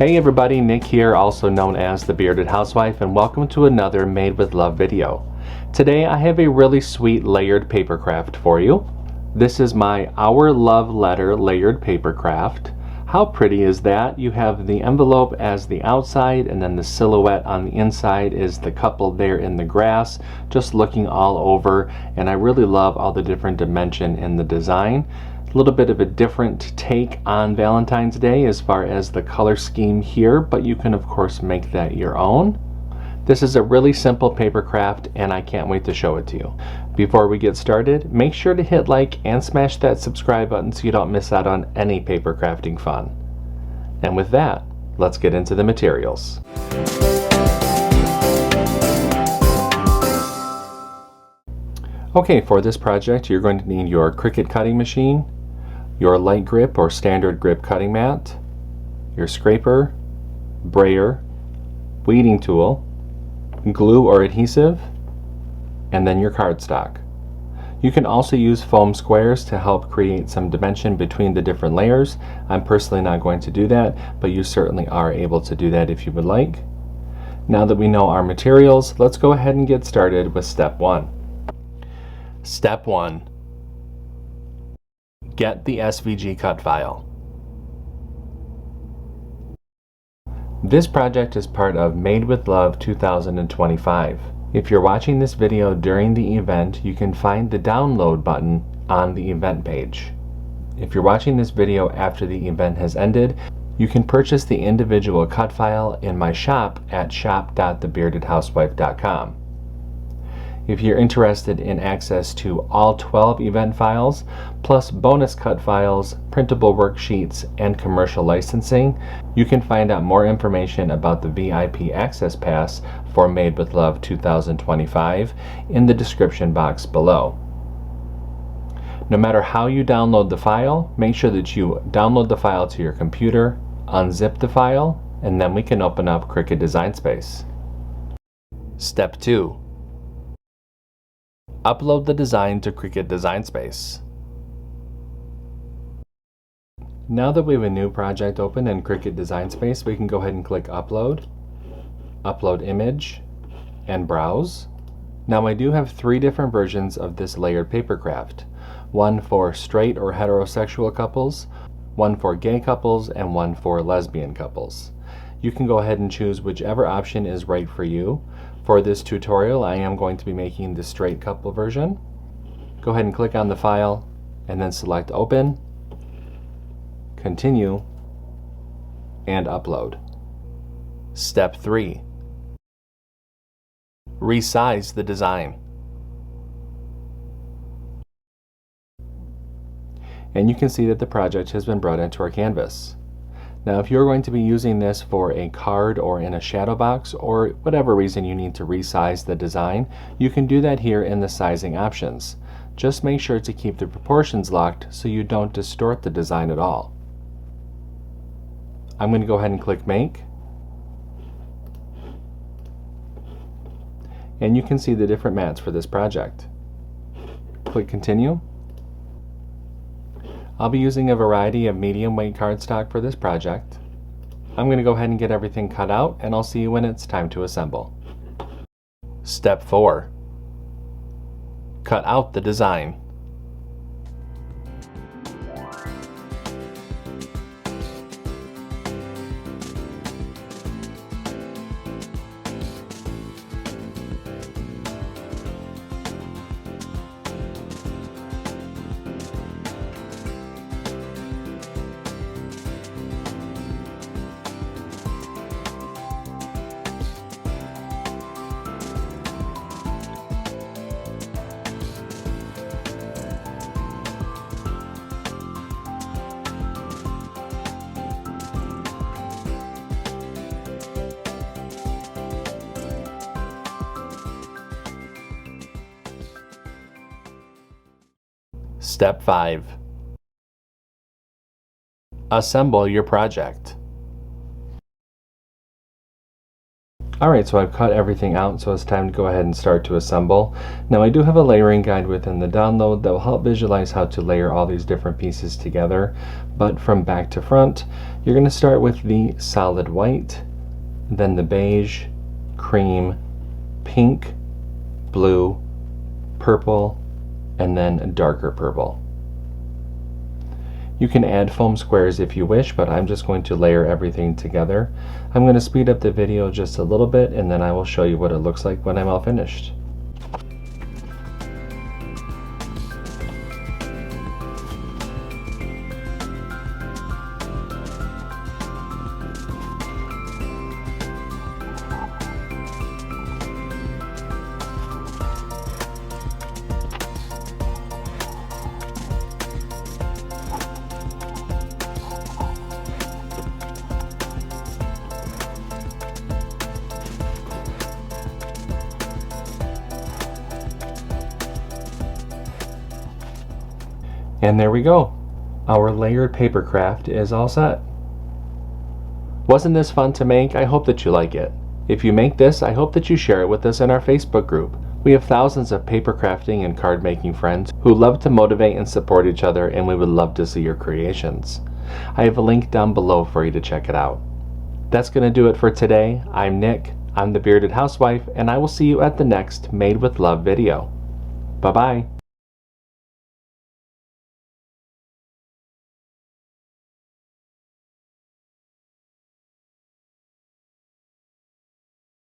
Hey everybody, Nick here, also known as the Bearded Housewife, and welcome to another Made with Love video. Today I have a really sweet layered paper craft for you. This is my Our Love Letter layered paper craft. How pretty is that? You have the envelope as the outside, and then the silhouette on the inside is the couple there in the grass, just looking all over, and I really love all the different dimension in the design. A little bit of a different take on Valentine's Day as far as the color scheme here, but you can of course make that your own. This is a really simple paper craft and I can't wait to show it to you. Before we get started, make sure to hit like and smash that subscribe button so you don't miss out on any paper crafting fun. And with that, let's get into the materials. Okay, for this project you're going to need your CRICUT cutting machine, your light grip or standard grip cutting mat, your scraper, brayer, weeding tool, glue or adhesive, and then your cardstock. You can also use foam squares to help create some dimension between the different layers. I'm personally not going to do that, but you certainly are able to do that if you would like. Now that we know our materials, let's go ahead and get started with step 1. Step 1. Get the SVG cut file. This project is part of Made with Love 2025. If you're watching this video during the event, you can find the download button on the event page. If you're watching this video after the event has ended, you can purchase the individual cut file in my shop at shop.thebeardedhousewife.com. If you're interested in access to all 12 event files, plus bonus cut files, printable worksheets, and commercial licensing, you can find out more information about the VIP Access Pass for Made with Love 2025 in the description box below. No matter how you download the file, make sure that you download the file to your computer, unzip the file, and then we can open up CRICUT Design Space. Step 2. Upload the design to CRICUT Design Space. Now that we have a new project open in CRICUT Design Space, we can go ahead and click Upload, Upload Image, and Browse. Now I do have 3 different versions of this layered paper craft. One for straight or heterosexual couples, one for gay couples, and one for lesbian couples. You can go ahead and choose whichever option is right for you. For this tutorial, I am going to be making the straight couple version. Go ahead and click on the file and then select Open, Continue, and Upload. Step 3. Resize the design. And you can see that the project has been brought into our canvas. Now if you're going to be using this for a card or in a shadow box or whatever reason you need to resize the design, you can do that here in the sizing options. Just make sure to keep the proportions locked so you don't distort the design at all. I'm going to go ahead and click Make. And you can see the different mats for this project. Click Continue. I'll be using a variety of medium weight cardstock for this project. I'm going to go ahead and get everything cut out, and I'll see you when it's time to assemble. Step 4. Cut out the design. Step 5. Assemble your project. Alright, so I've cut everything out, so it's time to go ahead and start to assemble. Now I do have a layering guide within the download that will help visualize how to layer all these different pieces together. But from back to front, you're going to start with the solid white, then the beige, cream, pink, blue, purple, and then darker purple. You can add foam squares if you wish, but I'm just going to layer everything together. I'm going to speed up the video just a little bit, and then I will show you what it looks like when I'm all finished. And there we go. Our layered paper craft is all set. Wasn't this fun to make? I hope that you like it. If you make this, I hope that you share it with us in our Facebook group. We have thousands of paper crafting and card making friends who love to motivate and support each other, and we would love to see your creations. I have a link down below for you to check it out. That's going to do it for today. I'm Nick, I'm the Bearded Housewife, and I will see you at the next Made with Love video. Bye-bye.